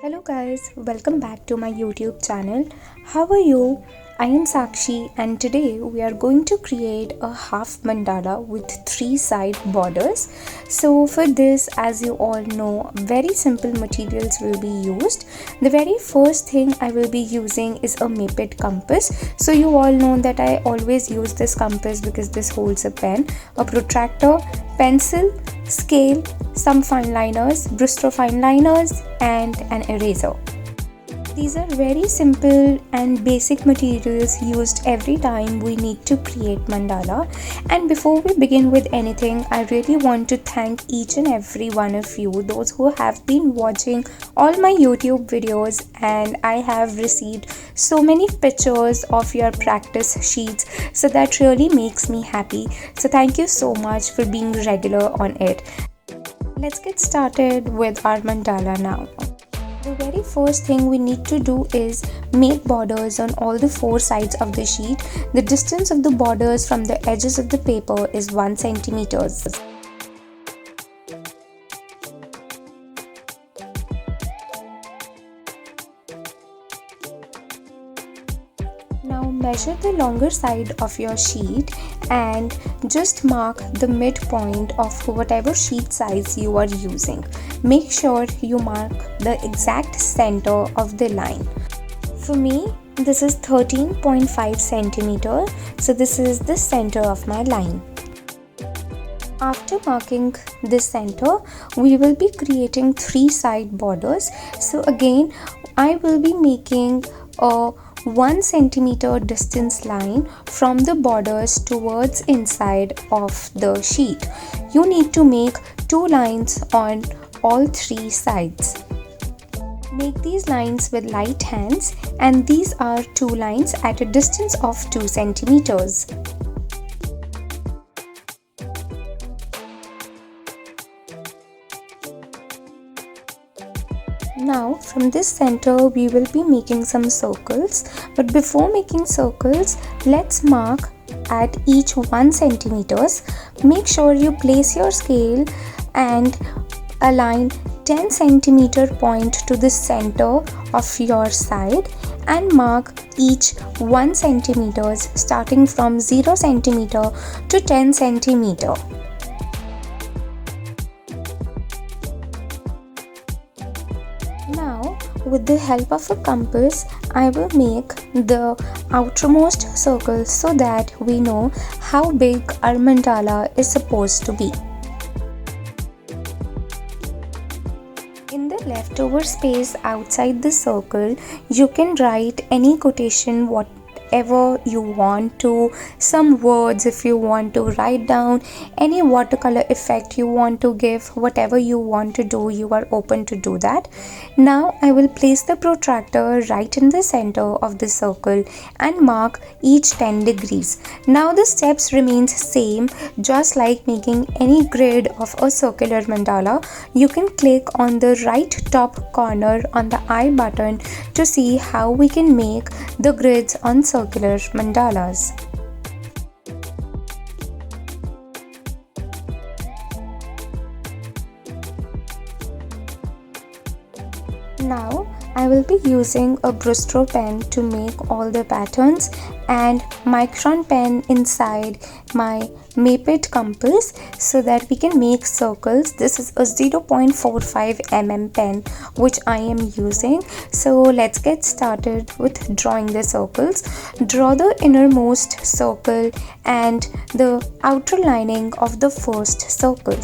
Hello guys, welcome back to my YouTube channel. How are you? I am Sakshi and today we are going to create a half mandala with three side borders. So for this, as you all know, very simple materials will be used. The very first thing I will be using is a Maped compass. So you all know that I always use this compass because this holds a pen, a protractor, pencil, scale, some fine liners, Brustro fine liners and an eraser. These are very simple and basic materials used every time we need to create mandala. And before we begin with anything, I really want to thank each and every one of you, those who have been watching all my YouTube videos, and I have received so many pictures of your practice sheets, so that really makes me happy. So thank you so much for being regular on it. Let's get started with our mandala now. The very first thing we need to do is make borders on all the four sides of the sheet. The distance of the borders from the edges of the paper is 1 centimeters. Now measure the longer side of your sheet and just mark the midpoint of whatever sheet size you are using. Make sure you mark the exact center of the line. For me, this is 13.5 centimeter, so this is the center of my line. After marking this center, we will be creating three side borders. So again, I will be making a 1 centimeter distance line from the borders towards inside of the sheet. You need to make two lines on all three sides. Make these lines with light hands, and these are two lines at a distance of 2 centimeters. Now from this center we will be making some circles, but before making circles, let's mark at each 1 centimeters. Make sure you place your scale and align 10 centimeter point to the center of your side and mark each 1 centimeters starting from 0 centimeter to 10 centimeter. Now, with the help of a compass, I will make the outermost circle so that we know how big our mandala is supposed to be. In the leftover space outside the circle, you can write any quotation, whatever you want to, some words if you want to write down, any watercolor effect you want to give, whatever you want to do, you are open to do that. Now I will place the protractor right in the center of the circle and mark each 10 degrees. Now the steps remains same, just like making any grid of a circular mandala. You can click on the right top corner on the I button to see how we can make the grids on circular mandalas. Now I will be using a Brustro pen to make all the patterns and micron pen inside my Maped compass so that we can make circles. This is a 0.45 mm pen which I am using. So let's get started with drawing the circles. Draw the innermost circle and the outer lining of the first circle.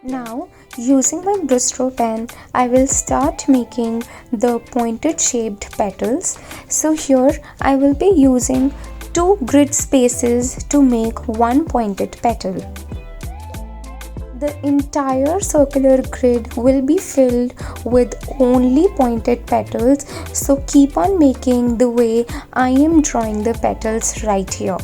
Now, using my Brustro pen, I will start making the pointed shaped petals. So here I will be using two grid spaces to make one pointed petal. The entire circular grid will be filled with only pointed petals, so keep on making the way I am drawing the petals right here.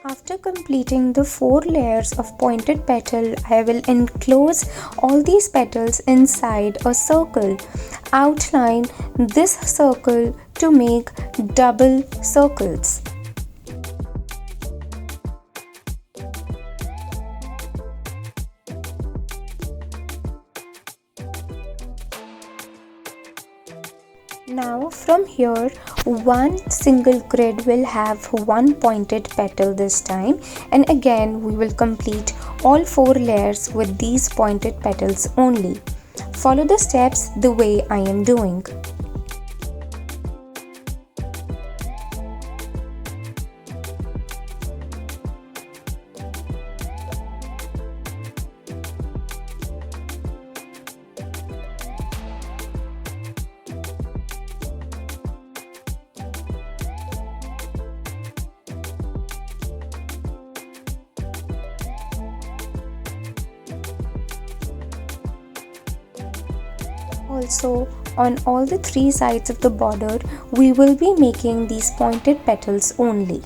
After completing completing the 4 layers of pointed petal, I will enclose all these petals inside a circle. Outline this circle to make double circles. Now from here, one single grid will have one pointed petal this time, and again we will complete all 4 layers with these pointed petals only. Follow the steps the way I am doing. Also, on all the 3 sides of the border, we will be making these pointed petals only.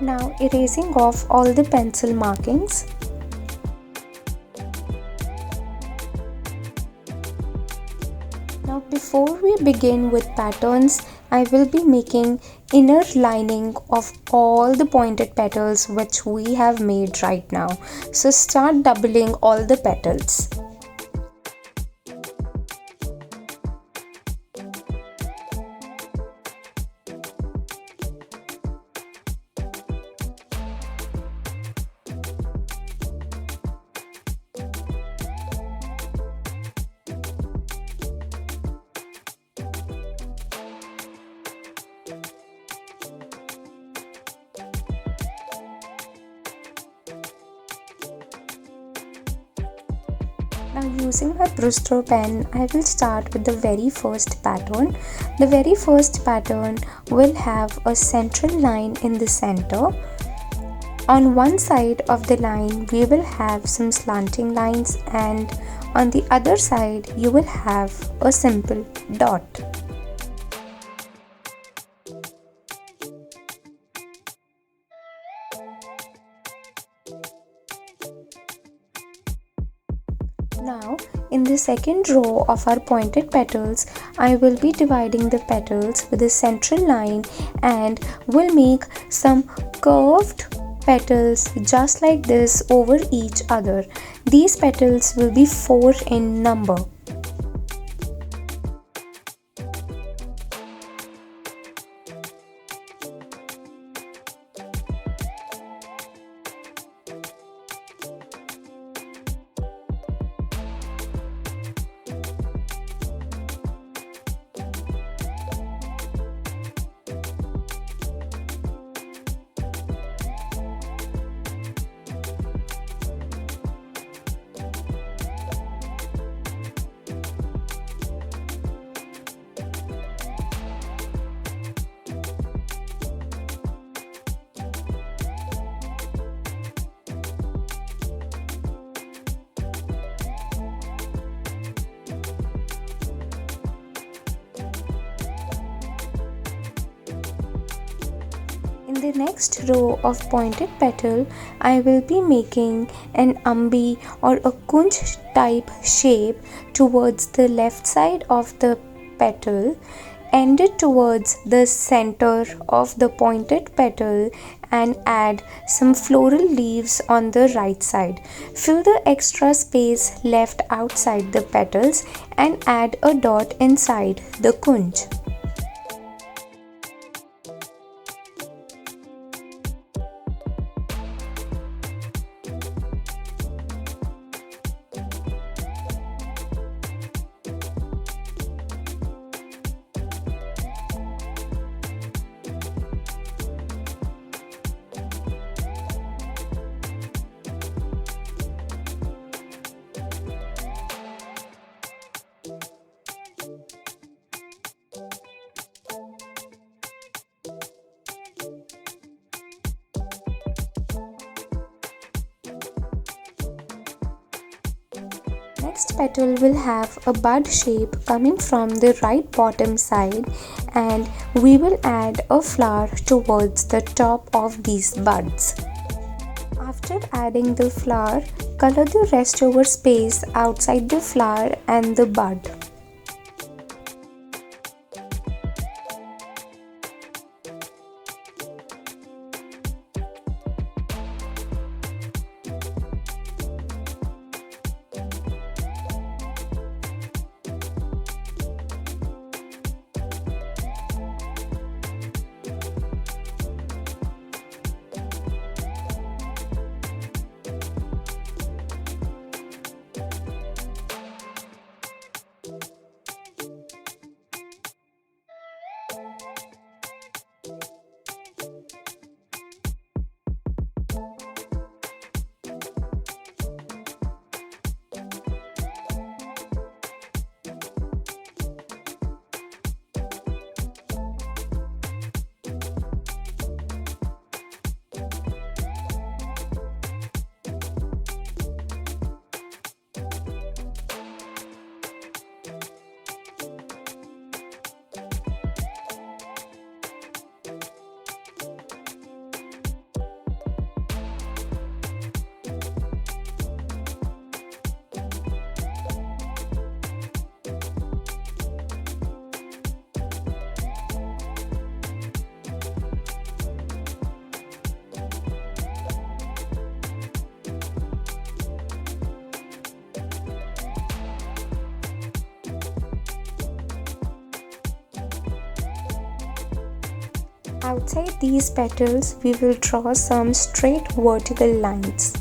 Now erasing off all the pencil markings. Now before we begin with patterns, I will be making inner lining of all the pointed petals which we have made right now. So start doubling all the petals. Now using my Brustro pen, I will start with the very first pattern. The very first pattern will have a central line in the center. On one side of the line, we will have some slanting lines, and on the other side, you will have a simple dot. Now, in the second row of our pointed petals, I will be dividing the petals with a central line and will make some curved petals just like this over each other. These petals will be 4 in number. In the next row of pointed petal, I will be making an ambi or a kunj type shape towards the left side of the petal, ended towards the center of the pointed petal, and add some floral leaves on the right side. Fill the extra space left outside the petals and add a dot inside the kunj. next petal will have a bud shape coming from the right bottom side, and we will add a flower towards the top of these buds. After adding the flower, color the rest over space outside the flower and the bud. Outside these petals, we will draw some straight vertical lines.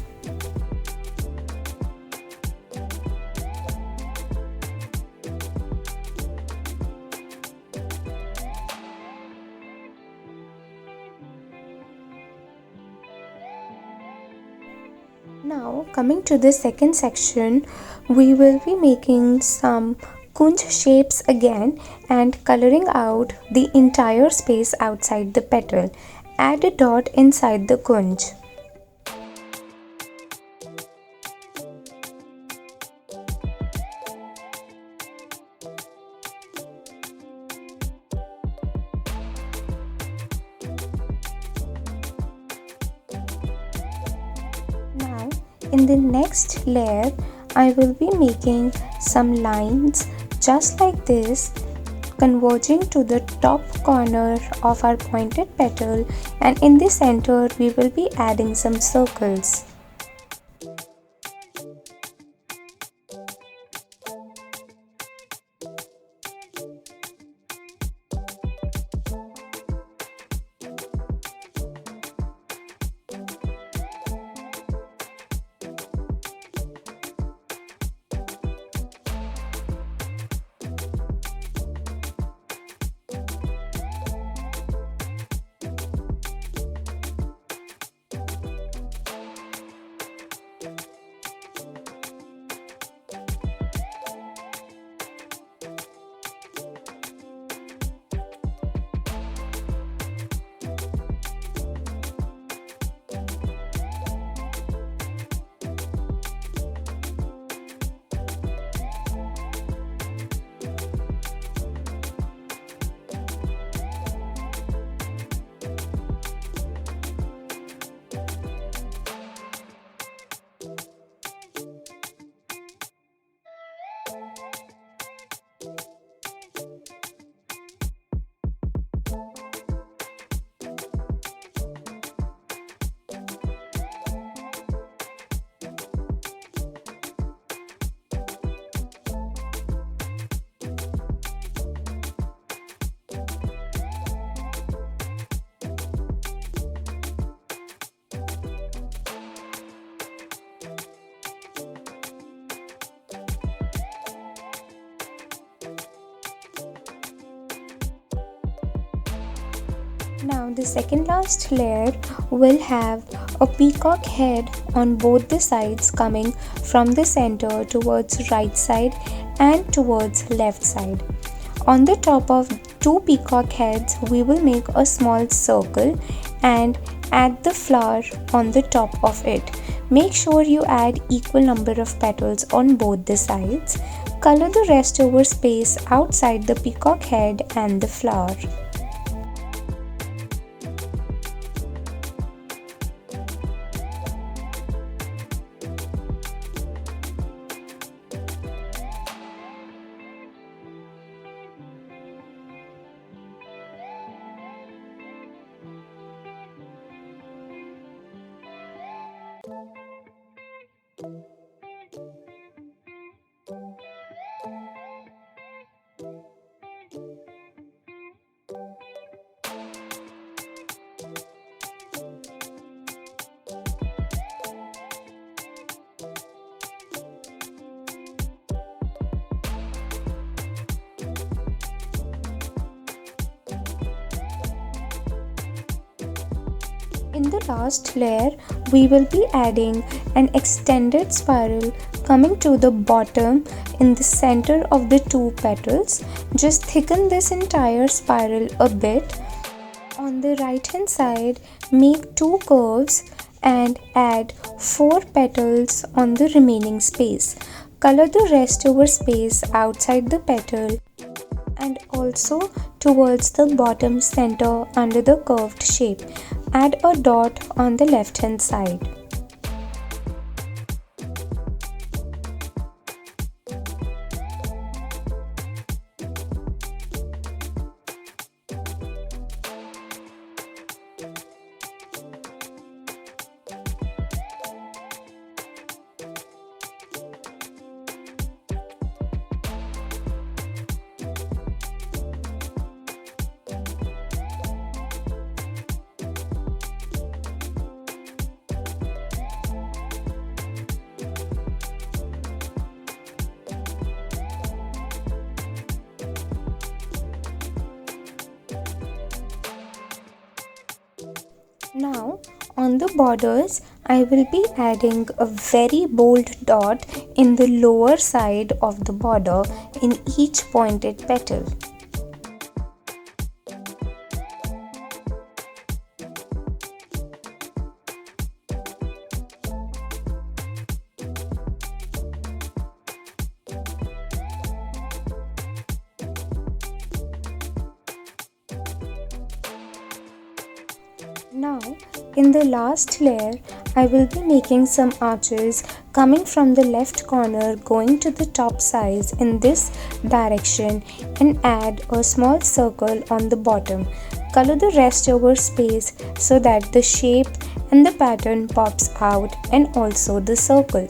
Now, coming to the second section, we will be making some kunj shapes again and coloring out the entire space outside the petal. Add a dot inside the kunj. Now, in the next layer, I will be making some lines just like this, converging to the top corner of our pointed petal, and in the center we will be adding some circles. Now the second last layer will have a peacock head on both the sides, coming from the center towards right side and towards left side. On the top of two peacock heads, we will make a small circle and add the flower on the top of it. Make sure you add equal number of petals on both the sides. Color the rest over space outside the peacock head and the flower. In the last layer, we will be adding an extended spiral coming to the bottom in the center of the two petals. Just thicken this entire spiral a bit. On the right hand side, make two curves and add 4 petals on the remaining space. Color the rest over space outside the petal and also towards the bottom center under the curved shape. Add a dot on the left hand side. Now on the borders, I will be adding a very bold dot in the lower side of the border in each pointed petal. Now, in the last layer, I will be making some arches coming from the left corner going to the top sides in this direction and add a small circle on the bottom. Color the rest over space so that the shape and the pattern pops out and also the circle.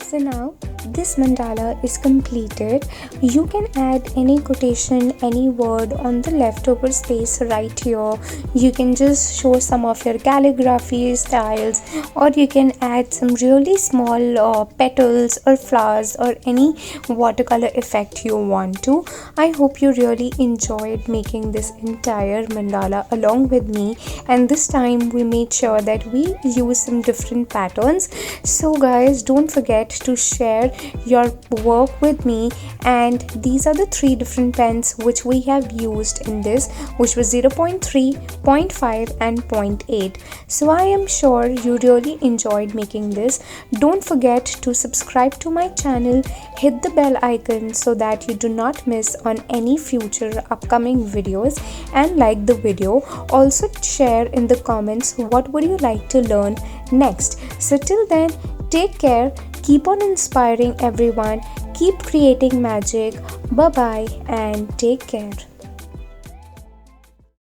So now this mandala is completed. You can add any quotation, any word on the leftover space right here. You can just show some of your calligraphy styles, or you can add some really small petals or flowers or any watercolor effect you want to. I hope you really enjoyed making this entire mandala along with me, and this time we made sure that we use some different patterns. So guys, don't forget to share share your work with me. And these are the three different pens which we have used in this, which was 0.3, 0.5 and 0.8. So I am sure you really enjoyed making this. Don't forget to subscribe to my channel, hit the bell icon so that you do not miss on any future upcoming videos, and like the video. Also share in the comments what would you like to learn next. So till then, take care, keep on inspiring everyone, keep creating magic. Bye bye and take care.